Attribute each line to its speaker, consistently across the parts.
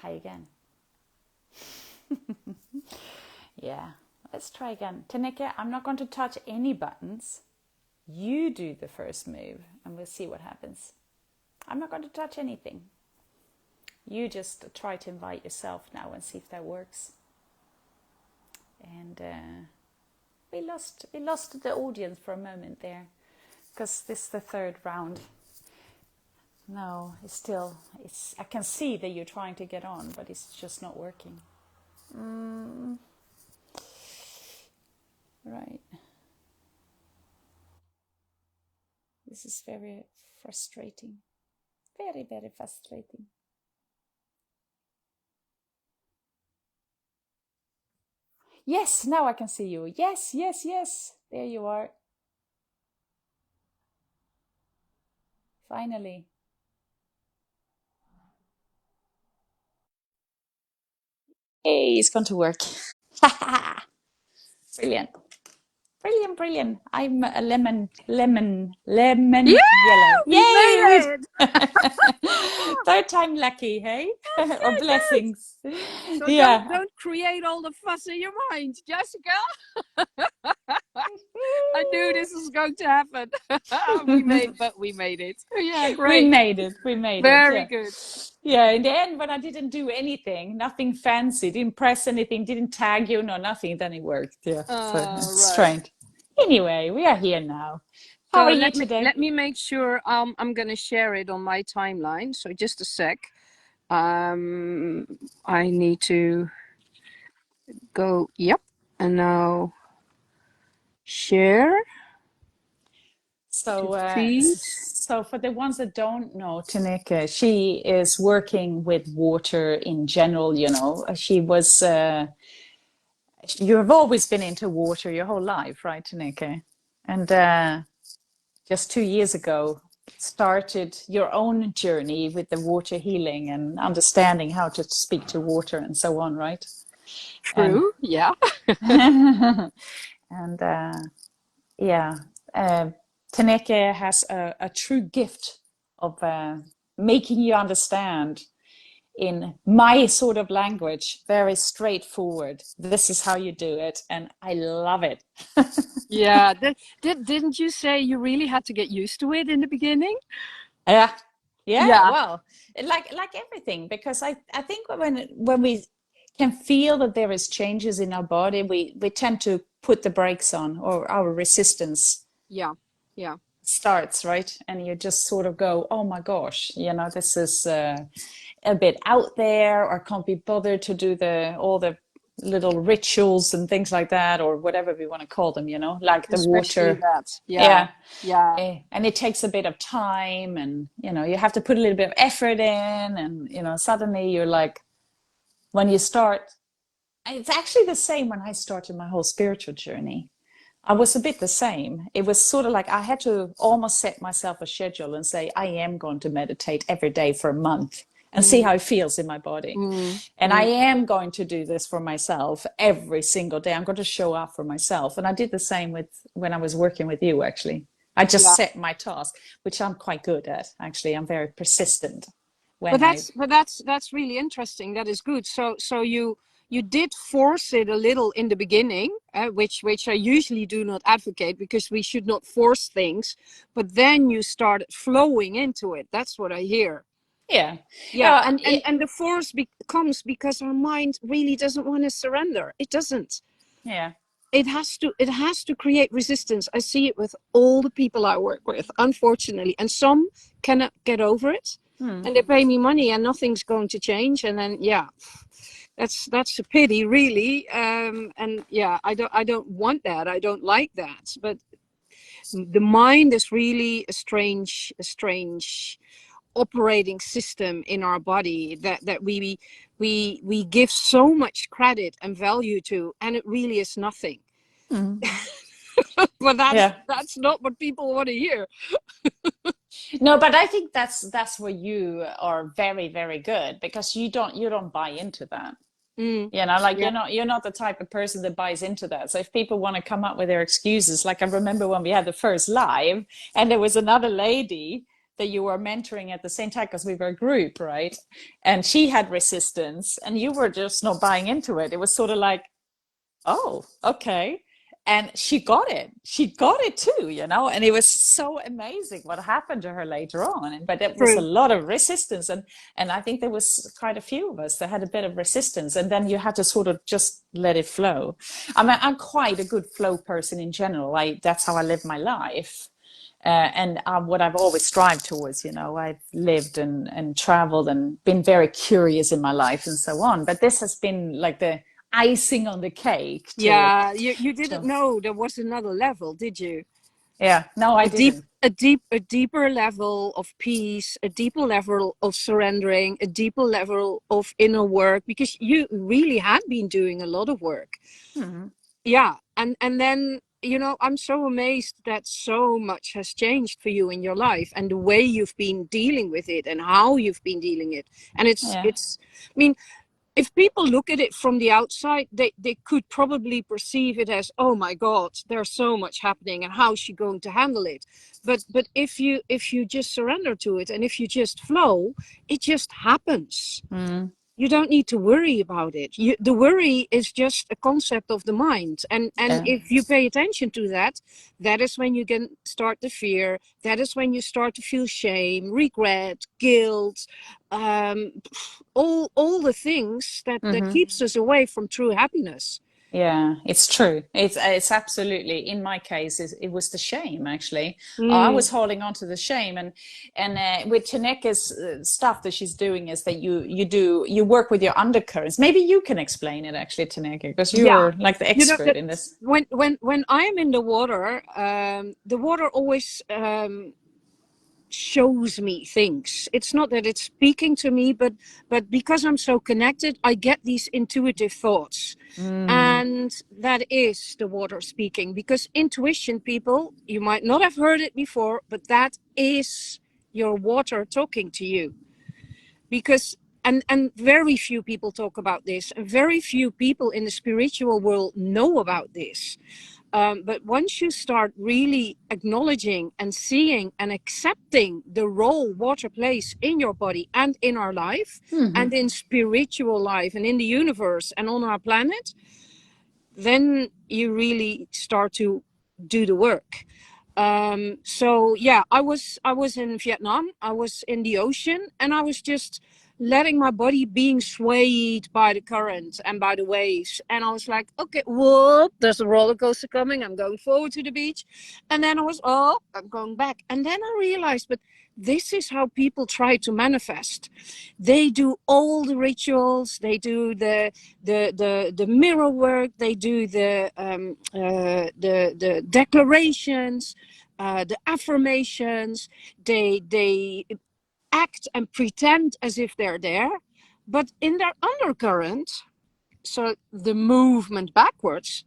Speaker 1: Try again. Yeah, let's try again. Tineke, I'm not going to touch any buttons. You do the first move and we'll see what happens. I'm not going to touch anything. You just try to invite yourself now and see if that works. And we lost the audience for a moment there because this is the third round. No, I can see that you're trying to get on, but it's just not working. Right. This is very frustrating. Very, very frustrating. Yes, now I can see you. Yes, yes, yes. There you are. Finally. Hey, it's going to work. Brilliant. Brilliant, brilliant. I'm a lemon
Speaker 2: Yeah,
Speaker 1: yellow.
Speaker 2: we
Speaker 1: Yay!
Speaker 2: made it.
Speaker 1: Third time lucky, hey?
Speaker 2: That's
Speaker 1: Or
Speaker 2: good, good.
Speaker 1: blessings.
Speaker 2: So don't
Speaker 1: Yeah.
Speaker 2: don't create all the fuss in your mind, Jessica. I knew this was going to happen. We made it. Yeah,
Speaker 1: We
Speaker 2: great.
Speaker 1: made it. We made it.
Speaker 2: Very
Speaker 1: Yeah.
Speaker 2: good.
Speaker 1: Yeah. In the end, when I didn't do anything, nothing fancy, didn't press anything, didn't tag you, no nothing, then it worked. Yeah. So it's
Speaker 2: Right.
Speaker 1: strange. Anyway, we are here now. How
Speaker 2: So
Speaker 1: are you
Speaker 2: let
Speaker 1: today?
Speaker 2: me make sure I'm gonna share it on my timeline. So just a sec. I need to go. Yep. And now share to feed.
Speaker 1: So for the ones that don't know, Tineke, she is working with water in general, you know. You have always been into water your whole life, right, Tineke? And just 2 years ago, started your own journey with the water healing and understanding how to speak to water and so on, right? And
Speaker 2: True. Yeah.
Speaker 1: and yeah, uh, Taneke has a true gift of making you understand in my sort of language, very straightforward. This is how you do it, and I love it.
Speaker 2: Yeah. Didn't you say you really had to get used to it in the beginning?
Speaker 1: Yeah, yeah.
Speaker 2: Yeah.
Speaker 1: Well, like everything, because I think when we can feel that there is changes in our body, we tend to put the brakes on, or our resistance
Speaker 2: Yeah. Yeah.
Speaker 1: starts, right? And you just sort of go, oh my gosh, you know, this is a bit out there, or can't be bothered to do the all the little rituals and things like that, or whatever we want to call them, you know, like the
Speaker 2: Especially
Speaker 1: water.
Speaker 2: that. Yeah.
Speaker 1: Yeah.
Speaker 2: Yeah.
Speaker 1: And it takes a bit of time, and you know, you have to put a little bit of effort in, and you know, suddenly you're like, when you start, it's actually the same when I started my whole spiritual journey. I was a bit the same. It was sort of like I had to almost set myself a schedule and say, I am going to meditate every day for a month and see
Speaker 2: Mm,
Speaker 1: how it feels in my body.
Speaker 2: mm,
Speaker 1: And I
Speaker 2: mm.
Speaker 1: am going to do this for myself every single day. I'm going to show up for myself. And I did the same with when I was working with you, actually. I just
Speaker 2: Yeah.
Speaker 1: set my task, which I'm quite good at, actually. I'm very persistent
Speaker 2: But
Speaker 1: when I,
Speaker 2: that's really interesting. That is good. So you did force it a little in the beginning, which I usually do not advocate because we should not force things. But then you started flowing into it. That's what I hear.
Speaker 1: yeah.
Speaker 2: Yeah,
Speaker 1: Uh,
Speaker 2: and the force comes because our mind really doesn't want to surrender. It doesn't.
Speaker 1: yeah.
Speaker 2: It has to create resistance. I see it with all the people I work with, unfortunately, and some cannot get over it,
Speaker 1: Hmm.
Speaker 2: and they pay me money and nothing's going to change, and then yeah, that's a pity, really. And yeah, I don't want that. I don't like that. But the mind is really a strange operating system in our body that we give so much credit and value to, and it really is nothing.
Speaker 1: Hmm.
Speaker 2: But that's
Speaker 1: Yeah.
Speaker 2: that's not what people want to hear.
Speaker 1: No, but I think that's where you are very, very good, because you don't buy into that.
Speaker 2: Mm,
Speaker 1: You know, like
Speaker 2: yeah.
Speaker 1: you're not the type of person that buys into that. So if people want to come up with their excuses, like I remember when we had the first live and there was another lady that you were mentoring at the same time, because we were a group, right? And she had resistance and you were just not buying into it. It was sort of like, oh, okay. And she got it. She got it too, you know, and it was so amazing what happened to her later on. But it was a
Speaker 2: True.
Speaker 1: lot of resistance. And I think there was quite a few of us that had a bit of resistance. And then you had to sort of just let it flow. I mean, I'm quite a good flow person in general. That's how I live my life. And what I've always strived towards, you know, I've lived and traveled and been very curious in my life and so on. But this has been like the icing on the cake
Speaker 2: Yeah, you didn't
Speaker 1: to
Speaker 2: know there was another level, did you?
Speaker 1: yeah, no, I
Speaker 2: A deep,
Speaker 1: didn't.
Speaker 2: a deeper level of peace, a deeper level of surrendering, a deeper level of inner work, because you really had been doing a lot of work.
Speaker 1: Mhm.
Speaker 2: Yeah, and then, you know, I'm so amazed that so much has changed for you in your life, and the way you've been dealing with it and how you've been dealing it. And
Speaker 1: Yeah.
Speaker 2: it's I mean, if people look at it from the outside, they could probably perceive it as, oh my God, there's so much happening, and how is she going to handle it? But if you just surrender to it, and if you just flow, it just happens.
Speaker 1: Mm.
Speaker 2: You don't need to worry about it. The worry is just a concept of the mind. And
Speaker 1: Yeah.
Speaker 2: if you pay attention to that, that is when you can start the fear. That is when you start to feel shame, regret, guilt, um, all the things that
Speaker 1: Hmm.
Speaker 2: keeps us away from true happiness.
Speaker 1: Yeah, it's true. It's absolutely, in my case, it was the shame actually. I was
Speaker 2: Mm,
Speaker 1: holding on to the shame, and with Tineke's stuff that she's doing is that you work with your undercurrents. Maybe you can explain it actually, Tineke, because
Speaker 2: yeah.
Speaker 1: you're like the
Speaker 2: You know
Speaker 1: expert
Speaker 2: that
Speaker 1: in this.
Speaker 2: when I am in the water always shows me things. It's not that it's speaking to me, but because I'm so connected, I get these intuitive thoughts.
Speaker 1: Mm.
Speaker 2: And that is the water speaking, because intuition, people, you might not have heard it before, but that is your water talking to you. Because and very few people talk about this, and very few people in the spiritual world know about this. But once you start really acknowledging and seeing and accepting the role water plays in your body and in our life
Speaker 1: Hmm.
Speaker 2: and in spiritual life and in the universe and on our planet, then you really start to do the work. So yeah, I was in Vietnam. I was in the ocean, and I was just letting my body being swayed by the current and by the waves. And I was like, okay, whoop, there's a roller coaster coming. I'm going forward to the beach. And then I was, oh, I'm going back. And then I realized, but this is how people try to manifest. They do all the rituals. They do the mirror work. They do the declarations, the affirmations. They act and pretend as if they're there, but in their undercurrent, so the movement backwards,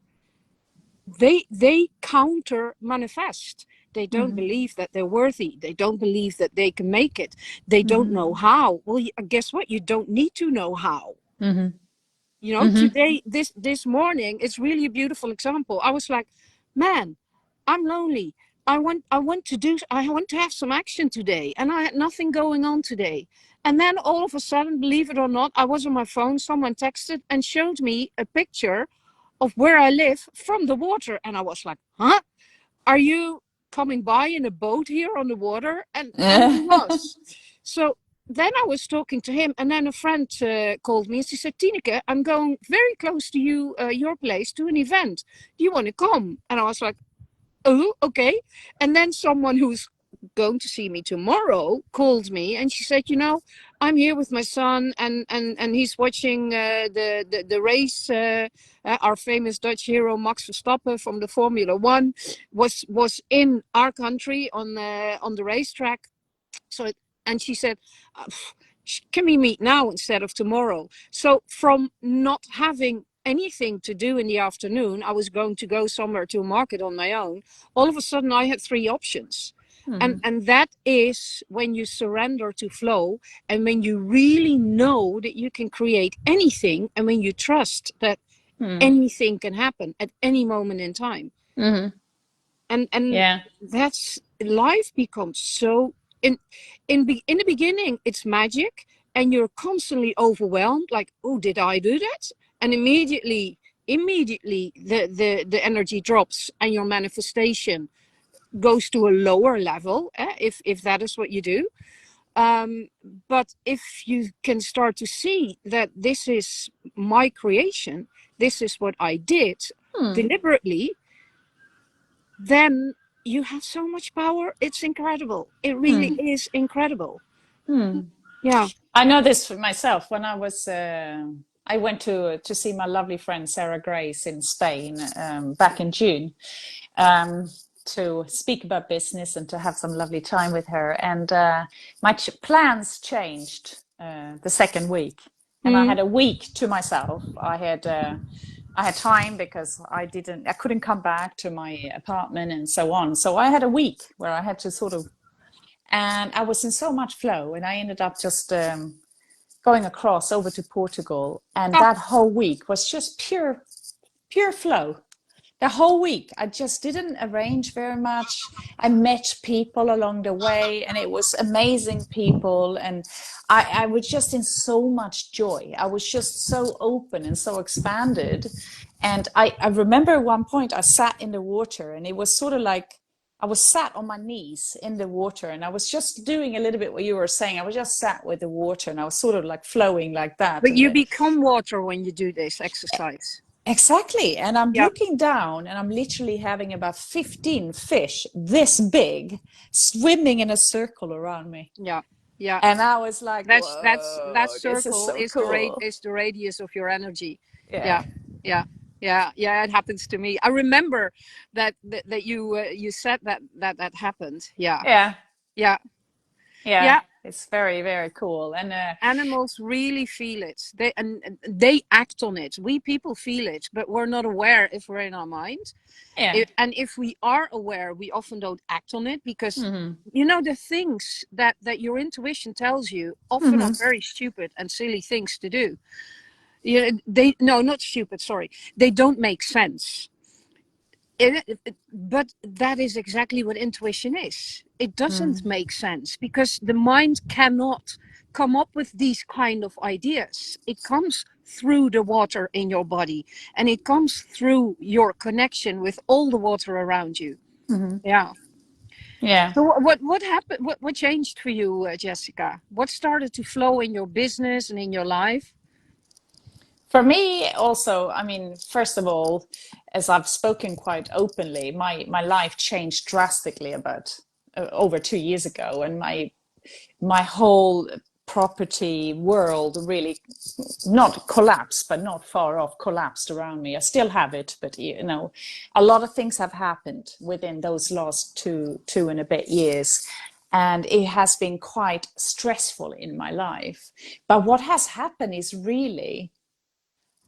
Speaker 2: they counter manifest. They don't
Speaker 1: Hmm.
Speaker 2: believe that they're worthy. They don't believe that they can make it. They don't
Speaker 1: Hmm.
Speaker 2: know how. Well, guess what? You don't need to know how.
Speaker 1: Hmm.
Speaker 2: You know,
Speaker 1: Hmm.
Speaker 2: today, this morning, it's really a beautiful example. I was like, man, I'm lonely. I want to have some action today, and I had nothing going on today. And then all of a sudden, believe it or not, I was on my phone. Someone texted and showed me a picture of where I live from the water, and I was like, huh? Are you coming by in a boat here on the water? And he was. So then I was talking to him, and then a friend called me and she said, Tineke, I'm going very close to you, your place, to an event. Do you want to come? And I was like, oh, okay. And then someone who's going to see me tomorrow called me, and she said, you know, I'm here with my son, and he's watching the race. Our famous Dutch hero Max Verstappen from the Formula One was in our country on the racetrack. So, and she said, uh, can we meet now instead of tomorrow? So from not having anything to do in the afternoon, I was going to go somewhere to a market on my own. All of a sudden I had three options.
Speaker 1: Hmm.
Speaker 2: And that is when you surrender to flow, and when you really know that you can create anything, and when you trust that
Speaker 1: Hmm.
Speaker 2: anything can happen at any moment in time.
Speaker 1: Hmm.
Speaker 2: And
Speaker 1: Yeah.
Speaker 2: that's life becomes so in in the beginning it's magic, and you're constantly overwhelmed, like, oh, did I do that? And immediately the energy drops and your manifestation goes to a lower level, if that is what you do. um, but if you can start to see that this is my creation, this is what I did
Speaker 1: Hmm.
Speaker 2: deliberately, then you have so much power. It's incredible. It really
Speaker 1: Hmm.
Speaker 2: is incredible.
Speaker 1: Hmm.
Speaker 2: Yeah.
Speaker 1: I know this for myself. When I went to see my lovely friend Sarah Grace in Spain back in June, um, to speak about business and to have some lovely time with her. And my plans changed the second week, and I
Speaker 2: Mm.
Speaker 1: had a week to myself. I had time because I couldn't come back to my apartment and so on. So I had a week where I had to sort of, and I was in so much flow, and I ended up just going across over to Portugal, and
Speaker 2: Oh,
Speaker 1: that whole week was just pure flow. The whole week I just didn't arrange very much. I met people along the way, and it was amazing people, and I was just in so much joy. I was just so open and so expanded. And I remember at one point I sat in the water, and it was sort of like I was sat on my knees in the water, and I was just doing a little bit what you were saying. I was just sat with the water, and I was sort of like flowing like that.
Speaker 2: but
Speaker 1: And
Speaker 2: you become water when you do this exercise.
Speaker 1: exactly. And I'm
Speaker 2: Yeah.
Speaker 1: looking down, and I'm literally having about 15 fish this big swimming in a circle around me.
Speaker 2: Yeah. Yeah.
Speaker 1: And I was like,
Speaker 2: That
Speaker 1: whoa, this is
Speaker 2: circle
Speaker 1: so
Speaker 2: is
Speaker 1: cool.
Speaker 2: the radius of your energy.
Speaker 1: Yeah.
Speaker 2: Yeah. Yeah. Yeah. Yeah. It happens to me. I remember that you said that happened. Yeah.
Speaker 1: Yeah.
Speaker 2: Yeah.
Speaker 1: Yeah.
Speaker 2: Yeah.
Speaker 1: It's very, very cool. And
Speaker 2: Animals really feel it. And they act on it. We people feel it, but we're not aware if we're in our mind.
Speaker 1: yeah.
Speaker 2: And if we are aware, we often don't act on it because,
Speaker 1: Hmm.
Speaker 2: the things that your intuition tells you often are
Speaker 1: Hmm.
Speaker 2: very stupid and silly things to do. They no, not stupid. Sorry, they don't make sense. But that is exactly what intuition is. It doesn't
Speaker 1: Mm.
Speaker 2: make sense because the mind cannot come up with these kind of ideas. It comes through the water in your body, and it comes through your connection with all the water around you.
Speaker 1: Hmm.
Speaker 2: Yeah.
Speaker 1: Yeah.
Speaker 2: So what happened? What changed for you, Jessica? What started to flow in your business and in your life?
Speaker 1: For me, also, I mean, first of all, as I've spoken quite openly, my life changed drastically about over 2 years ago, and my whole property world really not collapsed, but not far off collapsed around me. I still have it, but a lot of things have happened within those last two and a bit years. And it has been quite stressful in my life. But what has happened is really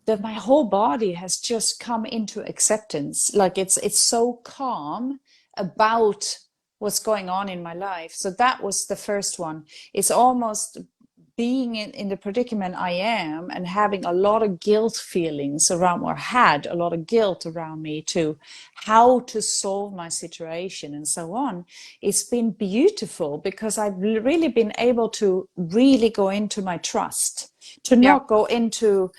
Speaker 1: that my whole body has just come into acceptance. Like it's so calm about what's going on in my life. So that was the first one. It's almost being in the predicament I am and having a lot of guilt feelings around, or had a lot of guilt around me to how to solve my situation and so on. It's been beautiful because I've really been able to really go into my trust, to
Speaker 2: Yeah.
Speaker 1: not go into,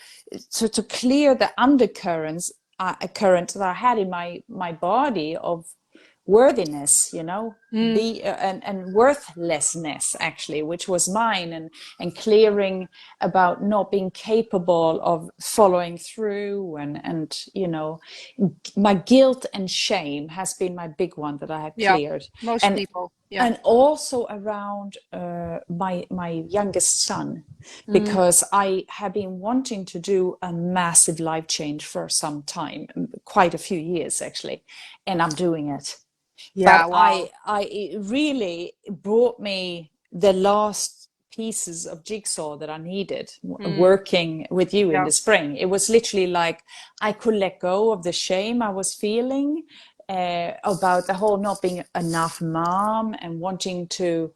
Speaker 1: to clear the undercurrents, current that I had in my body of worthiness,
Speaker 2: Mm,
Speaker 1: be and worthlessness actually, which was mine, and clearing about not being capable of following through, and my guilt and shame has been my big one that I have
Speaker 2: yeah.
Speaker 1: cleared.
Speaker 2: Most
Speaker 1: and
Speaker 2: people. Yeah.
Speaker 1: and also around my youngest son,
Speaker 2: Mm,
Speaker 1: because I have been wanting to do a massive life change for some time, quite a few years actually, and I'm doing it.
Speaker 2: yeah.
Speaker 1: But
Speaker 2: Wow.
Speaker 1: it really brought me the last pieces of jigsaw that I needed
Speaker 2: Mm,
Speaker 1: working with you in
Speaker 2: yeah.
Speaker 1: the spring. It was literally like I could let go of the shame I was feeling about the whole not being enough mom, and wanting to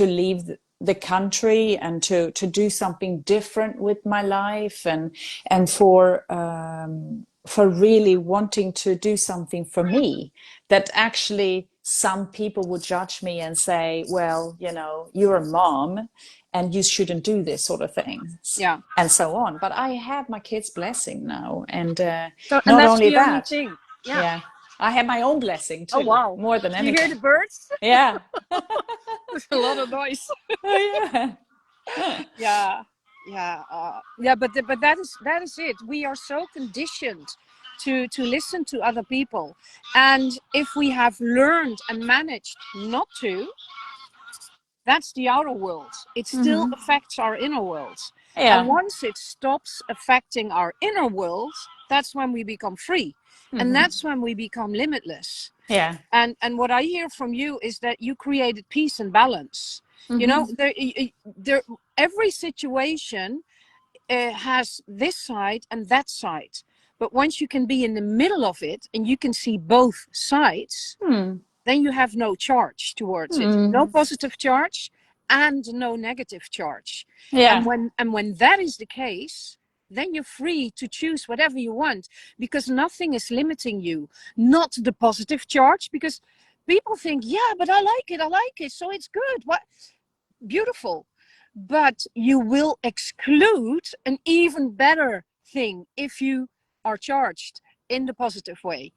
Speaker 1: leave the country and to do something different with my life, and for really wanting to do something for me that actually some people would judge me and say, well, you know, you're a mom and you shouldn't do this sort of things
Speaker 2: Yeah.
Speaker 1: and so on. But I have my kids' blessing now. And
Speaker 2: So, and
Speaker 1: not
Speaker 2: that's
Speaker 1: only
Speaker 2: the only
Speaker 1: that,
Speaker 2: thing. Yeah.
Speaker 1: yeah, I have my own blessing
Speaker 2: Oh,
Speaker 1: too,
Speaker 2: wow.
Speaker 1: more than
Speaker 2: Do you hear the
Speaker 1: anything.
Speaker 2: birds?
Speaker 1: Yeah.
Speaker 2: There's a lot of noise.
Speaker 1: Oh, yeah.
Speaker 2: Yeah. Yeah. Yeah. But that is it. We are so conditioned to listen to other people. And if we have learned and managed not to, that's the outer world. It still
Speaker 1: Hmm.
Speaker 2: affects our inner world. And
Speaker 1: Yeah.
Speaker 2: once it stops affecting our inner world, that's when we become free. And
Speaker 1: Hmm.
Speaker 2: that's when we become limitless.
Speaker 1: Yeah.
Speaker 2: And what I hear from you is that you created peace and balance. You know,
Speaker 1: Hmm.
Speaker 2: there every situation has this side and that side. But once you can be in the middle of it and you can see both sides,
Speaker 1: Hmm.
Speaker 2: then you have no charge towards it. No
Speaker 1: Hmm.
Speaker 2: positive charge and no negative charge.
Speaker 1: Yeah.
Speaker 2: And when that is the case, then you're free to choose whatever you want because nothing is limiting you. Not the positive charge, because people think, yeah, but I like it, so it's good. What beautiful. But you will exclude an even better thing if you are charged in the positive way.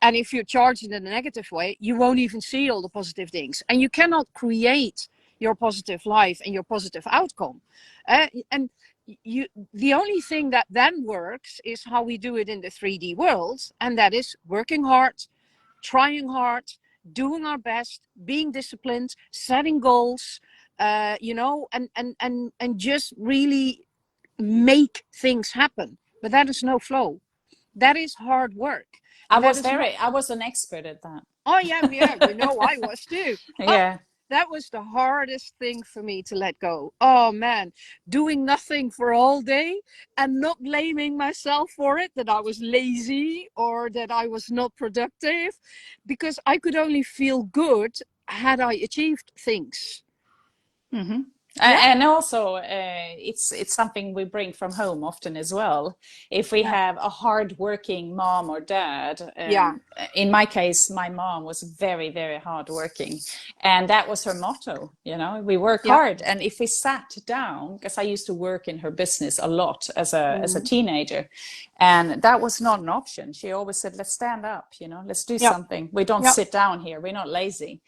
Speaker 2: And if you're charged in a negative way, you won't even see all the positive things. And you cannot create your positive life and your positive outcome. And you, the only thing that then works is how we do it in the 3D world. And that is working hard, trying hard, doing our best, being disciplined, setting goals, and just really make things happen. But that is no flow. That is hard work. And that is not.
Speaker 1: I was an expert at that.
Speaker 2: Oh yeah, yeah. You know, I was too. Oh,
Speaker 1: Yeah.
Speaker 2: that was the hardest thing for me to let go. Oh man, doing nothing for all day and not blaming myself for it, that I was lazy or that I was not productive, because I could only feel good had I achieved things.
Speaker 1: Hmm.
Speaker 2: Yeah,
Speaker 1: And also, it's something we bring from home often as well. If we
Speaker 2: yeah,
Speaker 1: have a hardworking mom or dad,
Speaker 2: yeah,
Speaker 1: in my case, my mom was very, very hardworking, and that was her motto. You know, we work
Speaker 2: yeah.
Speaker 1: hard, and if we sat down, because I used to work in her business a lot as a
Speaker 2: Mhm.
Speaker 1: teenager, and that was not an option. She always said, "Let's stand up. You know, let's do
Speaker 2: Yeah,
Speaker 1: something. We don't
Speaker 2: yeah.
Speaker 1: sit down here. We're not lazy."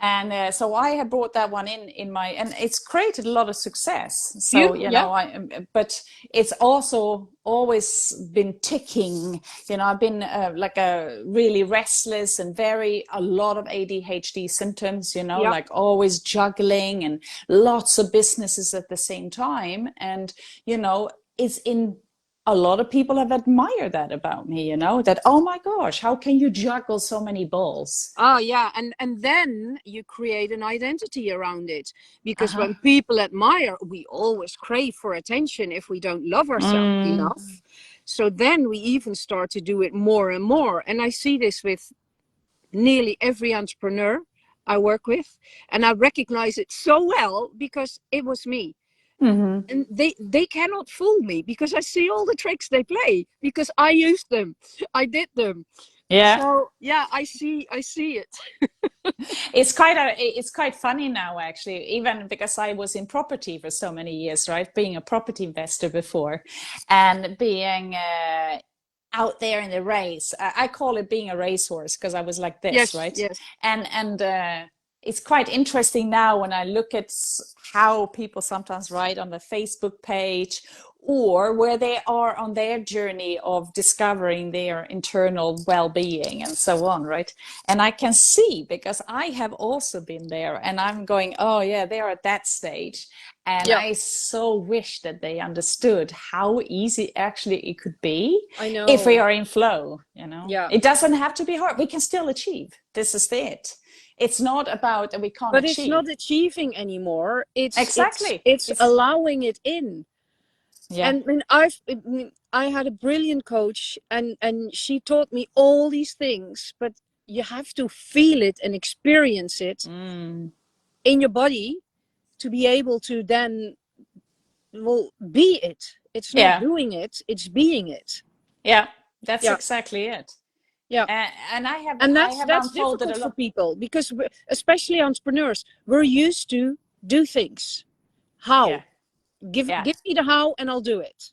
Speaker 1: And so I have brought that one in my, and it's created a lot of success. So
Speaker 2: Beautiful.
Speaker 1: you
Speaker 2: Yeah,
Speaker 1: know, but it's also always been ticking. You know, I've been like a really restless and very a lot of ADHD symptoms. You know,
Speaker 2: yeah.
Speaker 1: like always juggling and lots of businesses at the same time. And you know, it's in a lot of people have admired that about me, you know, that, oh my gosh, how can you juggle so many balls?
Speaker 2: Oh yeah, and then you create an identity around it, because
Speaker 1: Uh-huh.
Speaker 2: when people admire, we always crave for attention if we don't love ourselves
Speaker 1: Mm.
Speaker 2: enough. So then we even start to do it more and more. And I see this with nearly every entrepreneur I work with, and I recognize it so well because it was me.
Speaker 1: Hmm.
Speaker 2: And they cannot fool me because I see all the tricks they play because I used them. I did them.
Speaker 1: Yeah,
Speaker 2: So yeah, I see it.
Speaker 1: it's quite funny now actually, even because I was in property for so many years, right? Being a property investor before, and being out there in the race. I call it being a racehorse because I was like this,
Speaker 2: Yes,
Speaker 1: right?
Speaker 2: yes.
Speaker 1: And it's quite interesting now when I look at how people sometimes write on the Facebook page or where they are on their journey of discovering their internal well-being and so on, right? And I can see because I have also been there and I'm going, oh yeah, they're at that stage. And
Speaker 2: Yeah,
Speaker 1: I so wish that they understood how easy actually it could be
Speaker 2: I
Speaker 1: if we
Speaker 2: know.
Speaker 1: are in flow, you know.
Speaker 2: Yeah.
Speaker 1: It doesn't have to be hard. We can still achieve. This is it. It's not about that we can't
Speaker 2: But it's
Speaker 1: achieve.
Speaker 2: not achieving anymore.
Speaker 1: Exactly.
Speaker 2: It's
Speaker 1: It's
Speaker 2: allowing it in.
Speaker 1: yeah.
Speaker 2: And I had a brilliant coach, and she taught me all these things, but you have to feel it and experience it
Speaker 1: Mm.
Speaker 2: in your body to be able to then, well, be it. It's not
Speaker 1: Yeah.
Speaker 2: doing it, it's being it.
Speaker 1: Yeah. That's
Speaker 2: Yeah.
Speaker 1: exactly it.
Speaker 2: yeah.
Speaker 1: And
Speaker 2: And
Speaker 1: I
Speaker 2: that's
Speaker 1: have
Speaker 2: that's
Speaker 1: unfolded a
Speaker 2: difficult for
Speaker 1: lot.
Speaker 2: people because especially entrepreneurs, we're used to do things. How?
Speaker 1: Yeah,
Speaker 2: Give
Speaker 1: yeah.
Speaker 2: give me the how and I'll do it.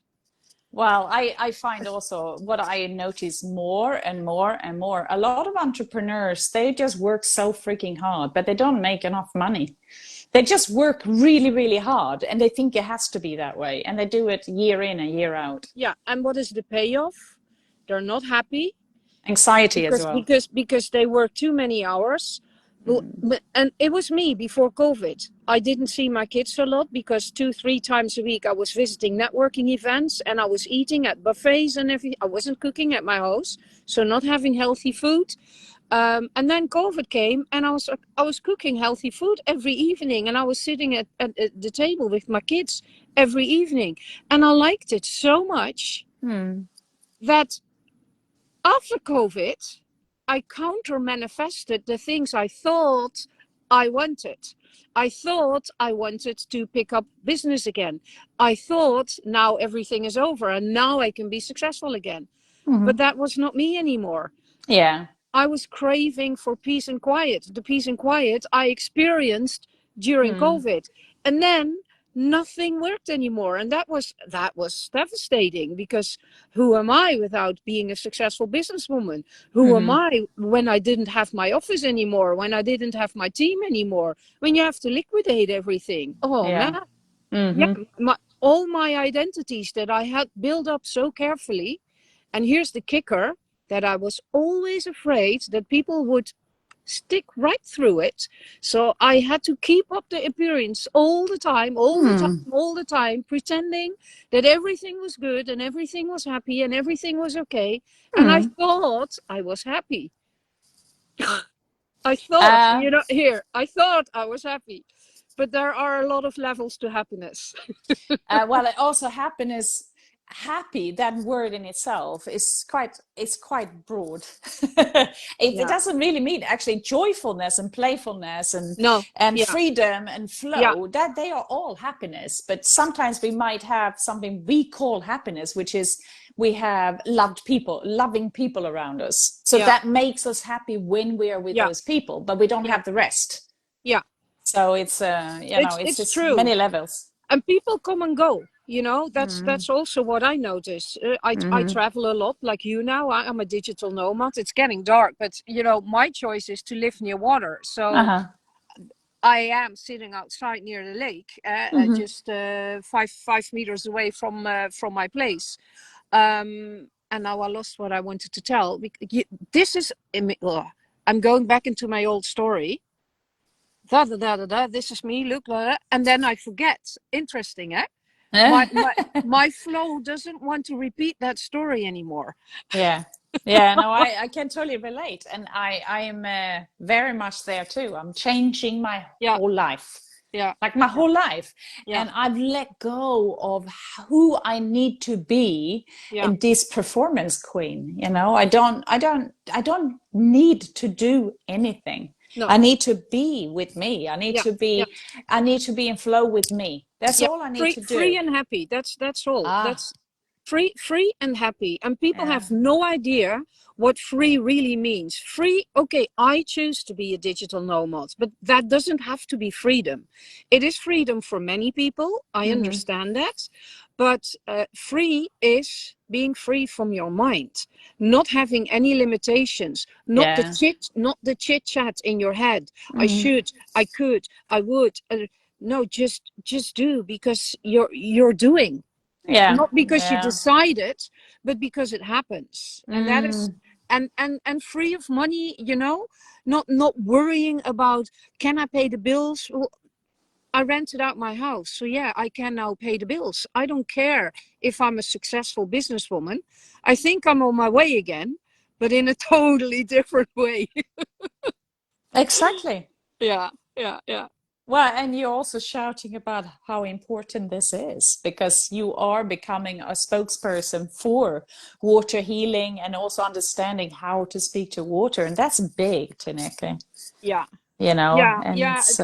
Speaker 1: Well, I find also what I notice more and more and more, a lot of entrepreneurs, they just work so freaking hard, but they don't make enough money. They just work really, really hard and they think it has to be that way. And they do it year in and year out.
Speaker 2: Yeah. And what is the payoff? They're not happy
Speaker 1: Anxiety as
Speaker 2: because
Speaker 1: well.
Speaker 2: because because they work too many hours. Well, and it was me before COVID. I didn't see my kids a lot because 2-3 times a week I was visiting networking events and I was eating at buffets and everything. I wasn't cooking at my house, so not having healthy food. And then COVID came, and I was cooking healthy food every evening, and I was sitting at the table with my kids every evening, and I liked it so much
Speaker 1: Hmm.
Speaker 2: that after COVID, I counter manifested the things I thought I wanted. I thought I wanted to pick up business again. I thought now everything is over and now I can be successful again. But
Speaker 1: Mhm.
Speaker 2: that was not me anymore.
Speaker 1: Yeah.
Speaker 2: I was craving for peace and quiet. The peace and quiet I experienced during
Speaker 1: Hmm.
Speaker 2: COVID. And then nothing worked anymore. And that was devastating because who am I without being a successful businesswoman? Who am
Speaker 1: Hmm.
Speaker 2: I when I didn't have my office anymore, when I didn't have my team anymore, when you have to liquidate everything? Oh
Speaker 1: Yeah.
Speaker 2: man. Yeah,
Speaker 1: Hmm.
Speaker 2: all my identities that I had built up so carefully. And here's the kicker, that I was always afraid that people would stick right through it. So I had to keep up the appearance all the time, all the time,
Speaker 1: Hmm.
Speaker 2: all the time, pretending that everything was good and everything was happy and everything was okay. And I
Speaker 1: Hmm.
Speaker 2: thought I was happy. I thought,
Speaker 1: Uh,
Speaker 2: I thought I was happy. But there are a lot of levels to happiness.
Speaker 1: well, also happiness, happy, that word in itself is quite broad. It
Speaker 2: Yeah.
Speaker 1: doesn't really mean actually joyfulness and playfulness
Speaker 2: No.
Speaker 1: and
Speaker 2: Yeah.
Speaker 1: freedom and
Speaker 2: Yeah.
Speaker 1: flow, that they are all happiness. But sometimes we might have something we call happiness, which is we have loving people around us. So
Speaker 2: Yeah.
Speaker 1: that makes us happy when we are with
Speaker 2: Yeah.
Speaker 1: those people, but we don't
Speaker 2: Yeah.
Speaker 1: have the rest.
Speaker 2: Yeah.
Speaker 1: So it's it's
Speaker 2: It's
Speaker 1: just
Speaker 2: true.
Speaker 1: many levels.
Speaker 2: And people come and go. That's
Speaker 1: Mm-hmm.
Speaker 2: also what I notice. I
Speaker 1: Mm-hmm.
Speaker 2: travel a lot, like you now. I'm a digital nomad. It's getting dark, but my choice is to live near water. So
Speaker 1: Uh-huh.
Speaker 2: I am sitting outside near the lake,
Speaker 1: Mm-hmm.
Speaker 2: just 5 meters away from my place. And now I lost what I wanted to tell. This is, I'm going back into my old story. Da, da, da, da, da, this is me, look, and then I forget. Interesting, eh? My flow doesn't want to repeat that story anymore.
Speaker 1: Yeah. Yeah, no, I can totally relate. And I am very much there too. I'm changing my
Speaker 2: Yeah,
Speaker 1: whole life,
Speaker 2: yeah,
Speaker 1: like my
Speaker 2: yeah,
Speaker 1: whole life.
Speaker 2: yeah,
Speaker 1: And I've let go of who I need to be
Speaker 2: yeah.
Speaker 1: in this performance queen. I don't need to do anything.
Speaker 2: No,
Speaker 1: I need to be with me.
Speaker 2: yeah, yeah,
Speaker 1: I need to be in flow with me. That's
Speaker 2: yeah.
Speaker 1: all I need
Speaker 2: Free,
Speaker 1: to
Speaker 2: free
Speaker 1: do.
Speaker 2: and happy. That's all.
Speaker 1: Ah,
Speaker 2: That's free and happy. And people
Speaker 1: yeah.
Speaker 2: have no idea what free really means. Free, okay, I choose to be a digital nomad, but that doesn't have to be freedom. It is freedom for many people. I
Speaker 1: Hmm.
Speaker 2: understand that. But free is being free from your mind, not having any limitations,
Speaker 1: Yeah.
Speaker 2: not the chit chat in your head. I
Speaker 1: Hmm.
Speaker 2: should, I could, I would. No, just do because you're doing,
Speaker 1: Yeah.
Speaker 2: not because you
Speaker 1: Yeah.
Speaker 2: decided, but because it happens. And that is,
Speaker 1: Mm.
Speaker 2: and free of money, not worrying about, can I pay the bills? Well, I rented out my house, so yeah, I can now pay the bills. I don't care if I'm a successful businesswoman. I think I'm on my way again, but in a totally different way.
Speaker 1: Exactly.
Speaker 2: Yeah, yeah, yeah,
Speaker 1: Well, and you're also shouting about how important this is because you are becoming a spokesperson for water healing and also understanding how to speak to water. And that's big, Tineke.
Speaker 2: yeah.
Speaker 1: Yeah,
Speaker 2: Yeah,
Speaker 1: and
Speaker 2: yeah.
Speaker 1: it's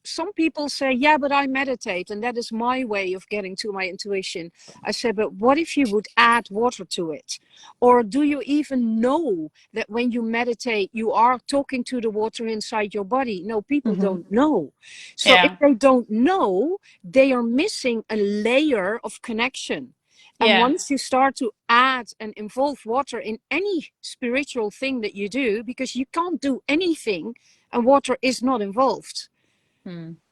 Speaker 2: Some people say, yeah, but I meditate and that is my way of getting to my intuition. I said, but what if you would add water to it? Or do you even know that when you meditate, you are talking to the water inside your body? No, people
Speaker 1: mhm.
Speaker 2: don't know. So if
Speaker 1: Yeah,
Speaker 2: they don't know, they are missing a layer of connection. And
Speaker 1: yeah.
Speaker 2: once you start to add and involve water in any spiritual thing that you do, because you can't do anything and water is not involved.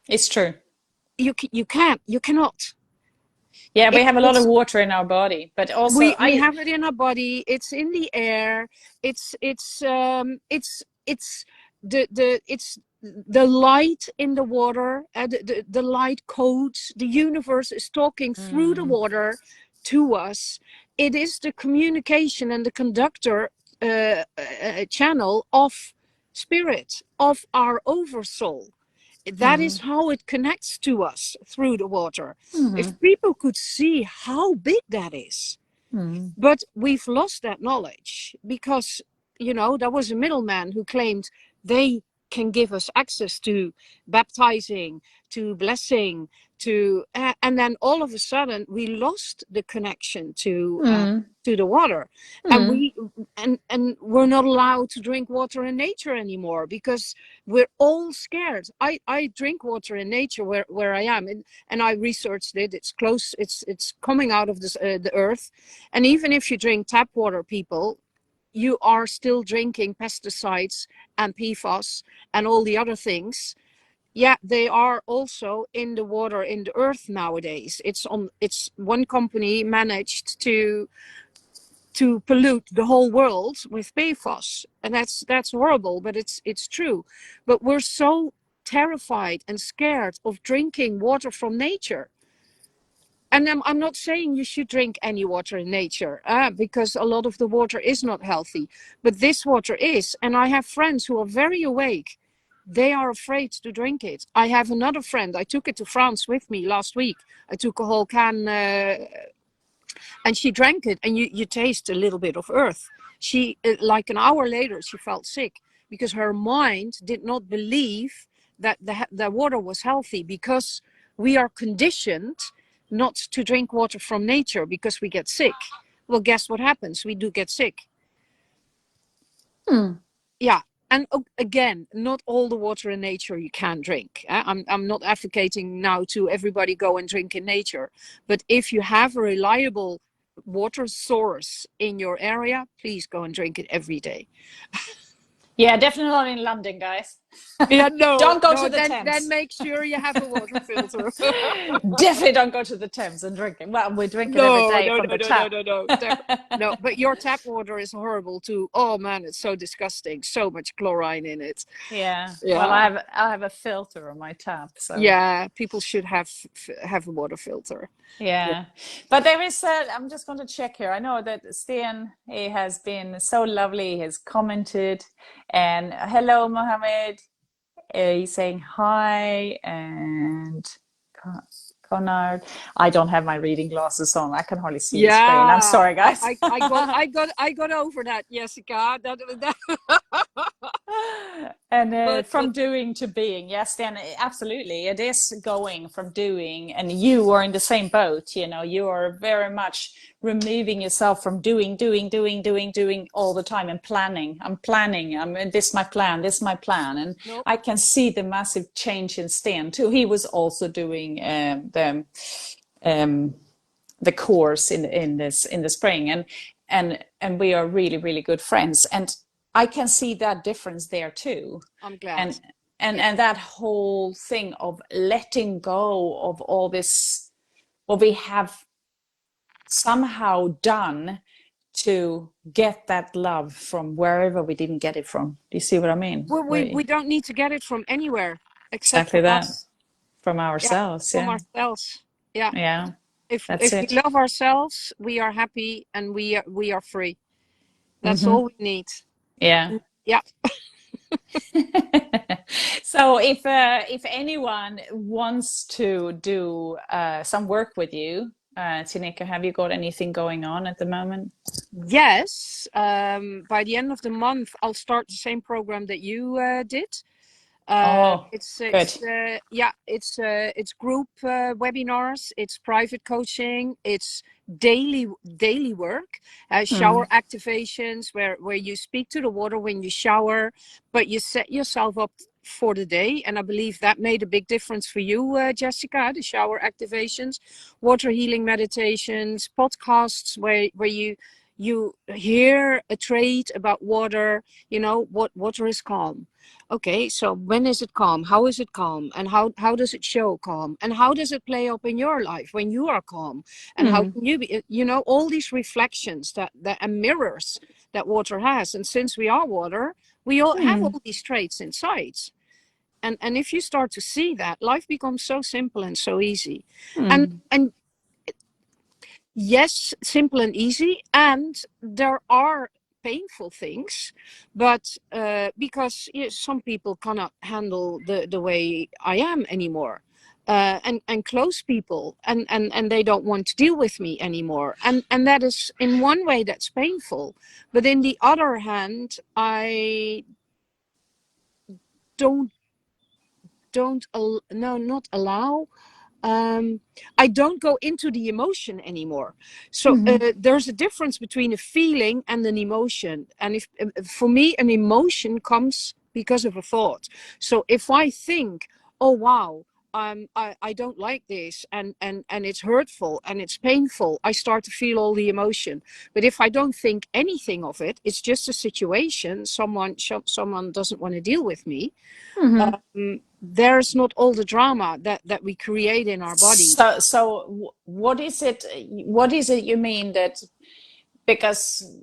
Speaker 1: It's true.
Speaker 2: You cannot.
Speaker 1: Yeah, we
Speaker 2: It,
Speaker 1: have a lot of
Speaker 2: it's
Speaker 1: water in our body, but also
Speaker 2: we
Speaker 1: I
Speaker 2: have it in our body. It's in the air. It's it's the light in the water. The light codes. The universe is talking through the
Speaker 1: mm,
Speaker 2: water to us. It is the communication and the conductor channel of spirit, of our oversoul. That is
Speaker 1: mm,
Speaker 2: how it connects to us through the water. If
Speaker 1: mm,
Speaker 2: people could see how big that is,
Speaker 1: mm,
Speaker 2: but we've lost that knowledge because, there was a middleman who claimed they can give us access to baptizing, to blessing, and then all of a sudden we lost the connection
Speaker 1: mm,
Speaker 2: to the water, and
Speaker 1: mm,
Speaker 2: we're not allowed to drink water in nature anymore because we're all scared. I drink water in nature where I am, and I researched it. It's close. It's coming out of the earth, and even if you drink tap water, people, you are still drinking pesticides and PFAS and all the other things. Yeah, they are also in the water, in the earth nowadays. It's one company managed to pollute the whole world with PFAS, and that's horrible, but it's true. But we're so terrified and scared of drinking water from nature. And I'm not saying you should drink any water in nature, because a lot of the water is not healthy, but this water is. And I have friends who are very awake. They are afraid to drink it. I have another friend. I took it to France with me last week. I took a whole can, and she drank it, and you taste a little bit of earth. She, like an hour later, she felt sick because her mind did not believe that the water was healthy, because we are conditioned not to drink water from nature because we get sick. Well, guess what happens? We do get sick.
Speaker 1: mm.
Speaker 2: Yeah. And again, not all the water in nature you can drink. I'm not advocating now to everybody go and drink in nature. But if you have a reliable water source in your area, please go and drink it every day.
Speaker 1: Yeah, definitely not in London, guys.
Speaker 2: Yeah, no,
Speaker 1: Don't go to
Speaker 2: no.
Speaker 1: the
Speaker 2: Then
Speaker 1: Thames.
Speaker 2: make sure you have a water filter.
Speaker 1: Definitely don't go to the Thames and drink it. Well, we drink it every
Speaker 2: No,
Speaker 1: day
Speaker 2: no,
Speaker 1: from
Speaker 2: no,
Speaker 1: the
Speaker 2: no, no,
Speaker 1: tap.
Speaker 2: no, no. No, but your tap water is horrible too. Oh man, it's so disgusting. So much chlorine in it.
Speaker 1: Yeah. Well,
Speaker 2: Yeah.
Speaker 1: I have a filter on my tap, so
Speaker 2: Yeah, people should have a water filter. Yeah.
Speaker 1: yeah. But there is I'm just going to check here. I know that Sten, he has been so lovely. He has commented, and hello, Mohammed. He's saying hi, and Con- Conard. I don't have my reading glasses on. I can hardly see the screen. I'm
Speaker 2: Yeah,
Speaker 1: sorry, guys.
Speaker 2: I got over that, Jessica. That
Speaker 1: And
Speaker 2: but
Speaker 1: from doing to being, yes, then absolutely, it is going from doing, and you are in the same boat. You are very much removing yourself from doing all the time and planning. I'm planning. This is my plan. This is my plan, and
Speaker 2: no,
Speaker 1: I can see the massive change in Stan too. He was also doing um, the course in the spring, and we are really really good friends, and I can see that difference there too,
Speaker 2: I'm glad.
Speaker 1: and and that whole thing of letting go of all this what we have somehow done to get that love from wherever we didn't get it from. Do you see what I mean?
Speaker 2: Well, we don't need to get it from anywhere except
Speaker 1: Exactly
Speaker 2: from
Speaker 1: that,
Speaker 2: us.
Speaker 1: from
Speaker 2: Yeah,
Speaker 1: ourselves.
Speaker 2: from
Speaker 1: Yeah,
Speaker 2: ourselves. Yeah.
Speaker 1: yeah, that's
Speaker 2: If we
Speaker 1: it.
Speaker 2: love ourselves, we are happy and we are free. That's all
Speaker 1: Hmm.
Speaker 2: we need.
Speaker 1: Yeah.
Speaker 2: Yeah.
Speaker 1: So if anyone wants to do some work with you, Tineke, have you got anything going on at the moment?
Speaker 2: Yes, by the end of the month, I'll start the same program that you did.
Speaker 1: Oh, good.
Speaker 2: It's group webinars, it's private coaching, it's daily work, shower
Speaker 1: Mm,
Speaker 2: activations where you speak to the water when you shower, but you set yourself up for the day. And I believe that made a big difference for you, Jessica. The shower activations, water healing meditations, podcasts where you hear a trait about water. You know what water is calm. Okay, so when is it calm? How is it calm? And how does it show calm? And how does it play up in your life when you are calm? And how
Speaker 1: mm,
Speaker 2: can you be, all these reflections that and mirrors that water has. And since we are water, we all have
Speaker 1: mm,
Speaker 2: all these traits inside. And if you start to see that, life becomes so simple and so easy. And
Speaker 1: mm,
Speaker 2: and yes, simple and easy. And there are painful things, but because some people cannot handle the way I am anymore. And close people, and they don't want to deal with me anymore, and that is in one way that's painful, but in the other hand, I don't no, not allow, um, I don't go into the emotion anymore. So
Speaker 1: mm,
Speaker 2: there's a difference between a feeling and an emotion. And if for me, an emotion comes because of a thought. So if I think, oh wow, I don't like this, and it's hurtful and it's painful, I start to feel all the emotion. But if I don't think anything of it, it's just a situation. Someone doesn't want to deal with me.
Speaker 1: mm.
Speaker 2: There's not all the drama that we create in our body.
Speaker 1: So what is it? What is it you mean that because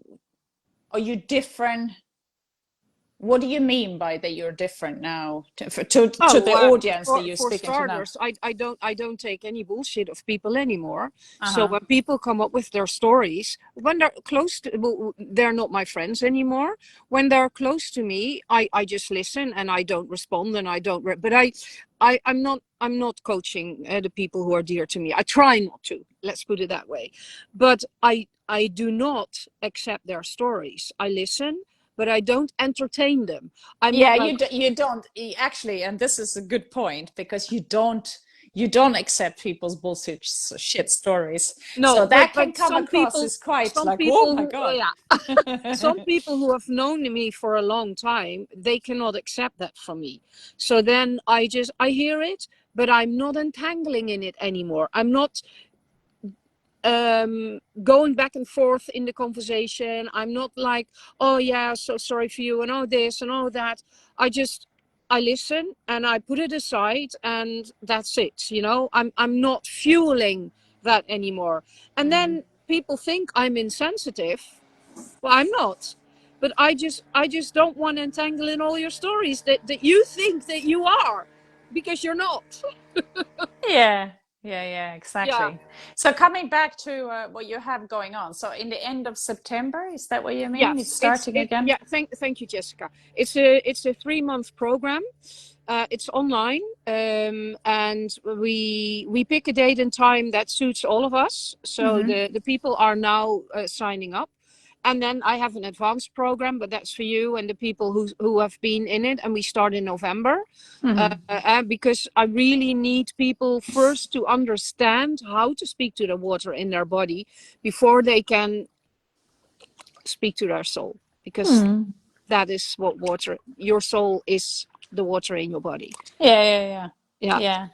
Speaker 1: are you different? What do you mean by that you're different now to
Speaker 2: Oh,
Speaker 1: the audience that you're
Speaker 2: for
Speaker 1: speaking to now?
Speaker 2: starters, I don't take any bullshit of people anymore. So
Speaker 1: Uh-huh.
Speaker 2: when people come up with their stories, when they're close to, well, they're not my friends anymore. When they're close to me, I just listen and I don't respond and I don't. But I'm not coaching the people who are dear to me. I try not to. Let's put it that way. But I do not accept their stories. I listen, but I don't entertain them. I'm
Speaker 1: Yeah,
Speaker 2: not like,
Speaker 1: you don't actually, and this is a good point because you don't accept people's bullshit shit stories.
Speaker 2: no,
Speaker 1: So that
Speaker 2: but
Speaker 1: can come
Speaker 2: some
Speaker 1: across
Speaker 2: people,
Speaker 1: as quite
Speaker 2: some
Speaker 1: like, oh
Speaker 2: people
Speaker 1: my
Speaker 2: who, oh
Speaker 1: God.
Speaker 2: yeah, some people who have known me for a long time, they cannot accept that from me. So then I hear it, but I'm not entangling in it anymore. I'm not going back and forth in the conversation. I'm not like, oh yeah, so sorry for you, and oh this and oh that. I listen and I put it aside, and that's it. I'm not fueling that anymore. And
Speaker 1: Mm.
Speaker 2: then people think I'm insensitive. Well, I'm not. But I just don't want to entangle in all your stories that you think that you are, because you're not.
Speaker 1: Yeah, yeah,
Speaker 2: Yeah.
Speaker 1: exactly. So coming back to what you have going on. So in the end of September, is that what you mean? It's
Speaker 2: Yes, it's
Speaker 1: starting
Speaker 2: it.
Speaker 1: again?
Speaker 2: Yeah, thank you, Jessica. It's a 3-month program. It's online, and we pick a date and time that suits all of us. So
Speaker 1: Mm-hmm.
Speaker 2: the people are now signing up, and then I have an advanced program, but that's for you and the people who have been in it. And we start in November,
Speaker 1: Mm-hmm.
Speaker 2: because I really need people first to understand how to speak to the water in their body before they can speak to their soul, because
Speaker 1: Mm.
Speaker 2: that is what water, your soul is the water in your body.
Speaker 1: Yeah.
Speaker 2: Yeah.
Speaker 1: Yeah.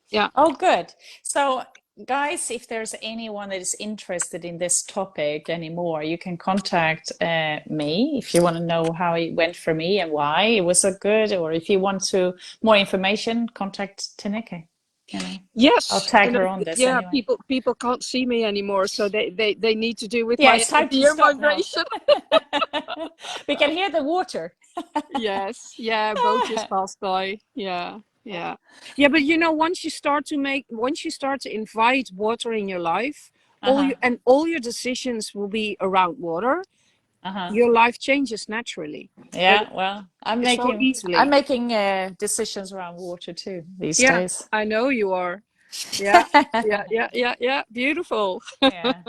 Speaker 2: Yeah.
Speaker 1: Oh, good. So, guys, if there's anyone that is interested in this topic anymore, you can contact me if you want to know how it went for me and why it was so good, or if you want to more information, contact Tineke. I'll
Speaker 2: Yes.
Speaker 1: tag her on this
Speaker 2: Yeah,
Speaker 1: anyway.
Speaker 2: people can't see me anymore, so they need to do with
Speaker 1: Yeah,
Speaker 2: my
Speaker 1: it's time to
Speaker 2: ear
Speaker 1: stop now.
Speaker 2: vibration.
Speaker 1: We can hear the water.
Speaker 2: Yes. Yeah, boat just passed by. Yeah. Yeah. Yeah, but once you start to invite water in your life,
Speaker 1: Uh-huh.
Speaker 2: all your decisions will be around water.
Speaker 1: Uh-huh.
Speaker 2: Your life changes naturally.
Speaker 1: Yeah, well,
Speaker 2: So
Speaker 1: I'm
Speaker 2: easily.
Speaker 1: making decisions around water too these
Speaker 2: Yeah,
Speaker 1: days.
Speaker 2: I know you are. Yeah, yeah. Beautiful.
Speaker 1: Yeah.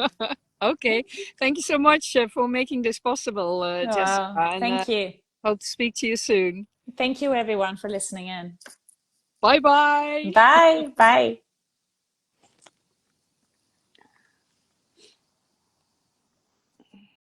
Speaker 2: Okay. Thank you so much for making this possible, Jessica.
Speaker 1: Well,
Speaker 2: And
Speaker 1: thank you.
Speaker 2: hope to speak to you soon.
Speaker 1: Thank you, everyone, for listening in.
Speaker 2: Bye bye.
Speaker 1: Bye. Bye.